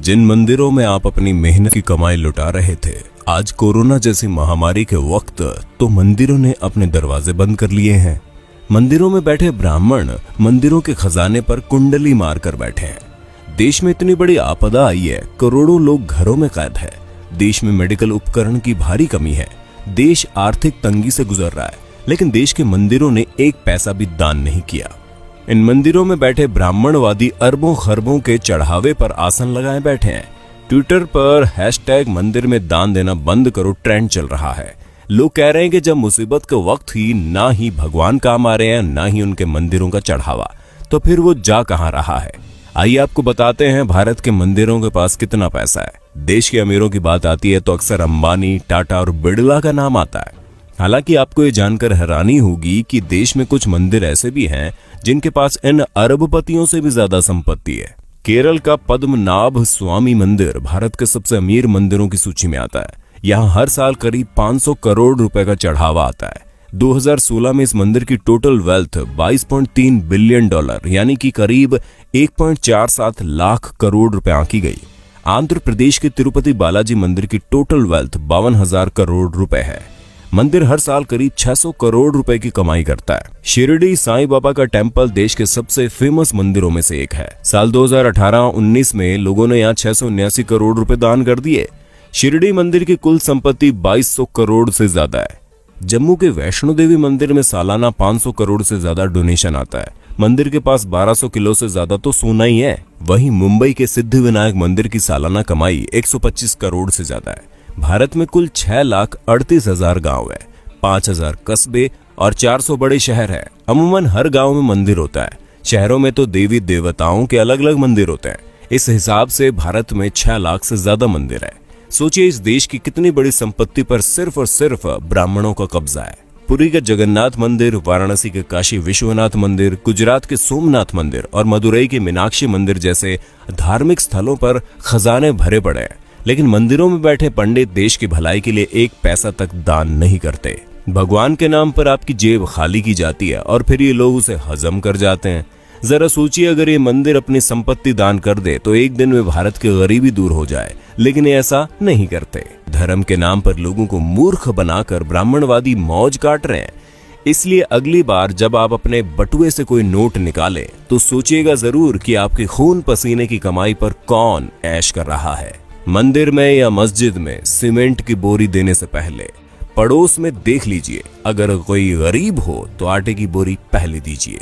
जिन मंदिरों में आप अपनी मेहनत की कमाई लुटा रहे थे, आज कोरोना जैसी महामारी के वक्त तो मंदिरों ने अपने दरवाजे बंद कर लिए हैं। मंदिरों में बैठे ब्राह्मण मंदिरों के खजाने पर कुंडली मारकर बैठे हैं। देश में इतनी बड़ी आपदा आई है, करोड़ों लोग घरों में कैद है। देश में मेडिकल उपकरण की भारी कमी है। देश आर्थिक तंगी से गुजर रहा है, लेकिन देश के मंदिरों ने एक पैसा भी दान नहीं किया। इन मंदिरों में बैठे ब्राह्मणवादी अरबों खरबों के चढ़ावे पर आसन लगाए बैठे हैं। ट्विटर पर हैशटैग मंदिर में दान देना बंद करो ट्रेंड चल रहा है। लोग कह रहे हैं कि जब मुसीबत के वक्त ही ना ही भगवान काम आ रहे हैं, ना ही उनके मंदिरों का चढ़ावा, तो फिर वो जा कहां रहा है। आइए आपको बताते हैं भारत के मंदिरों के पास कितना पैसा है। देश के अमीरों की बात आती है तो अक्सर अंबानी, टाटा और बिड़ला का नाम आता है। हालांकि आपको ये जानकर हैरानी होगी कि देश में कुछ मंदिर ऐसे भी हैं जिनके पास इन अरबपतियों से भी ज्यादा संपत्ति है। केरल का पद्मनाभ स्वामी मंदिर भारत के सबसे अमीर मंदिरों की सूची में आता है। यहाँ हर साल करीब 500 करोड़ रुपए का चढ़ावा आता है। 2016 में इस मंदिर की टोटल वेल्थ $22.3 बिलियन यानी कि करीब 1.47 लाख करोड़ रुपए आंकी गई। आंध्र प्रदेश के तिरुपति बालाजी मंदिर की टोटल वेल्थ 52,000 करोड़ रुपए है। मंदिर हर साल करीब 600 करोड़ रुपए की कमाई करता है। शिरडी साईं बाबा का टेम्पल देश के सबसे फेमस मंदिरों में से एक है। साल 2018-19 में लोगों ने यहाँ 679 करोड़ रुपए दान कर दिए। शिरडी मंदिर की कुल संपत्ति 2200 करोड़ से ज्यादा है। जम्मू के वैष्णो देवी मंदिर में सालाना 500 करोड़ से ज्यादा डोनेशन आता है। मंदिर के पास 1200 किलो से ज्यादा तो सोना ही है। वहीं मुंबई के सिद्धिविनायक मंदिर की सालाना कमाई 125 करोड़ से ज्यादा है। भारत में कुल 6,38,000 गांव है, 5,000 कस्बे और 400 बड़े शहर हैं। अमूमन हर गांव में मंदिर होता है। शहरों में तो देवी देवताओं के अलग अलग मंदिर होते हैं। इस हिसाब से भारत में 6 लाख से ज्यादा मंदिर है। सोचिए इस देश की कितनी बड़ी संपत्ति पर सिर्फ और सिर्फ ब्राह्मणों का कब्जा है। पुरी के जगन्नाथ मंदिर, वाराणसी के काशी विश्वनाथ मंदिर, गुजरात के सोमनाथ मंदिर और मदुरई के मीनाक्षी मंदिर जैसे धार्मिक स्थलों पर खजाने भरे पड़े हैं, लेकिन मंदिरों में बैठे पंडित देश की भलाई के लिए एक पैसा तक दान नहीं करते। भगवान के नाम पर आपकी जेब खाली की जाती है और फिर ये लोग उसे हजम कर जाते हैं। जरा सोचिए, अगर ये मंदिर अपनी संपत्ति दान कर दे तो एक दिन में भारत की गरीबी दूर हो जाए, लेकिन ये ऐसा नहीं करते। धर्म के नाम पर लोगों को मूर्ख बनाकर ब्राह्मणवादी मौज काट रहे हैं। इसलिए अगली बार जब आप अपने बटुए से कोई नोट निकालें तो सोचिएगा जरूर कि आपके खून पसीने की कमाई पर कौन ऐश कर रहा है। मंदिर में या मस्जिद में सीमेंट की बोरी देने से पहले पड़ोस में देख लीजिए, अगर कोई गरीब हो तो आटे की बोरी पहले दीजिए।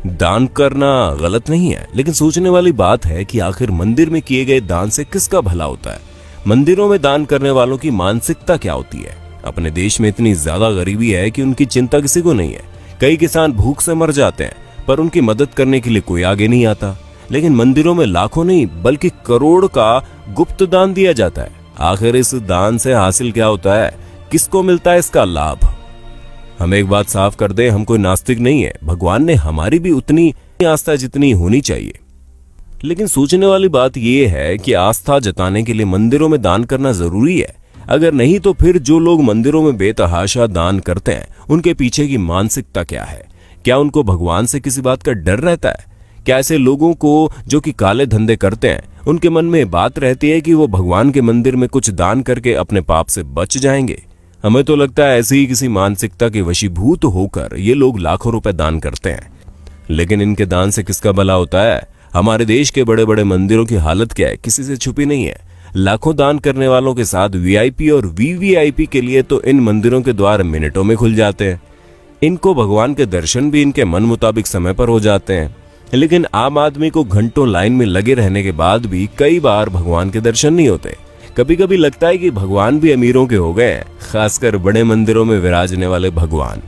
दान करना गलत नहीं है, लेकिन सोचने वाली बात है कि आखिर मंदिर में किए गए दान से किसका भला होता है। मंदिरों में दान करने वालों की मानसिकता क्या होती है। अपने देश में इतनी ज्यादा गरीबी है कि उनकी चिंता किसी को नहीं है। कई किसान भूख से मर जाते हैं, पर उनकी मदद करने के लिए कोई आगे नहीं आता। लेकिन मंदिरों में लाखों नहीं बल्कि करोड़ का गुप्त दान दिया जाता है। आखिर इस दान से हासिल क्या होता है, किसको मिलता है इसका लाभ। हम एक बात साफ कर दें, हम कोई नास्तिक नहीं है। भगवान ने हमारी भी उतनी आस्था जितनी होनी चाहिए। लेकिन सोचने वाली बात यह है कि आस्था जताने के लिए मंदिरों में दान करना जरूरी है। अगर नहीं तो फिर जो लोग मंदिरों में बेतहाशा दान करते हैं उनके पीछे की मानसिकता क्या है। क्या उनको भगवान से किसी बात का डर रहता है? क्या ऐसे लोगों को जो कि काले धंधे करते हैं उनके मन में बात रहती है कि वो भगवान के मंदिर में कुछ दान करके अपने पाप से बच जाएंगे? हमें तो लगता है ऐसी ही किसी मानसिकता के वशीभूत होकर ये लोग लाखों रुपए दान करते हैं। लेकिन इनके दान से किसका भला होता है? हमारे देश के बड़े बड़े मंदिरों की हालत क्या है, किसी से छुपी नहीं है। लाखों दान करने वालों के साथ वीआईपी और वीवीआईपी के लिए तो इन मंदिरों के द्वार मिनटों में खुल जाते हैं। इनको भगवान के दर्शन भी इनके मन मुताबिक समय पर हो जाते हैं। लेकिन आम आदमी को घंटों लाइन में लगे रहने के बाद भी कई बार भगवान के दर्शन नहीं होते। कभी कभी लगता है कि भगवान भी अमीरों के हो गए हैं, खासकर बड़े मंदिरों में विराजने वाले भगवान।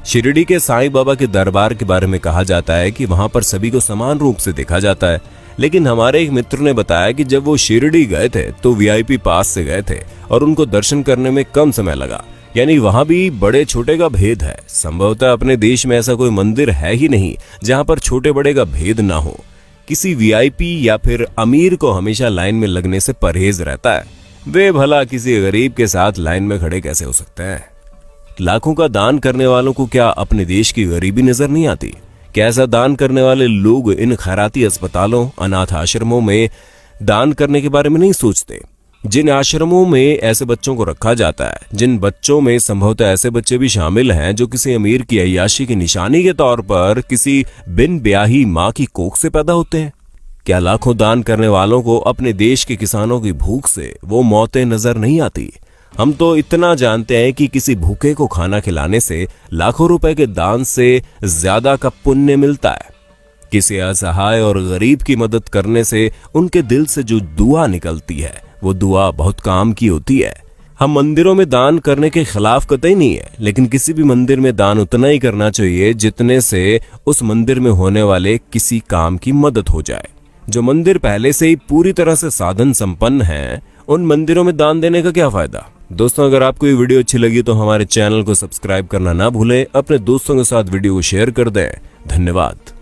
शिरडी के साईं बाबा के दरबार के बारे में कहा जाता है कि वहां पर सभी को समान रूप से देखा जाता है। लेकिन हमारे एक मित्र ने बताया कि जब वो शिरडी गए थे तो वीआईपी पास से गए थे और उनको दर्शन करने में कम समय लगा। यानी वहां भी बड़े छोटे का भेद है। संभवतः अपने देश में ऐसा कोई मंदिर है ही नहीं जहां पर छोटे बड़े का भेद ना हो। किसी वीआईपी या फिर अमीर को हमेशा लाइन में लगने से परहेज रहता है। वे भला किसी गरीब के साथ लाइन में खड़े कैसे हो सकते हैं? लाखों का दान करने वालों को क्या अपने देश की गरीबी नजर नहीं आती? क्या ऐसा दान करने वाले लोग इन खैराती अस्पतालों, अनाथ आश्रमों में दान करने के बारे में नहीं सोचते। जिन आश्रमों में ऐसे बच्चों को रखा जाता है, जिन बच्चों में संभवतः ऐसे बच्चे भी शामिल हैं जो किसी अमीर की अय्याशी की निशानी के तौर पर किसी बिन ब्याही माँ की कोख से पैदा होते हैं, क्या लाखों दान करने वालों को अपने देश के किसानों की भूख से वो मौतें नजर नहीं आती? हम तो इतना जानते हैं कि किसी भूखे को खाना खिलाने से लाखों रुपए के दान से ज्यादा का पुण्य मिलता है। किसी असहाय और गरीब की मदद करने से उनके दिल से जो दुआ निकलती है वो दुआ बहुत काम की होती है। हम मंदिरों में दान करने के खिलाफ कतई नहीं है, लेकिन किसी भी मंदिर में दान उतना ही करना चाहिए जितने से उस मंदिर में होने वाले किसी काम की मदद हो जाए। जो मंदिर पहले से ही पूरी तरह से साधन संपन्न हैं, उन मंदिरों में दान देने का क्या फायदा। दोस्तों, अगर आपको ये वीडियो अच्छी लगी तो हमारे चैनल को सब्सक्राइब करना ना भूलें, अपने दोस्तों के साथ वीडियो को शेयर कर दें। धन्यवाद।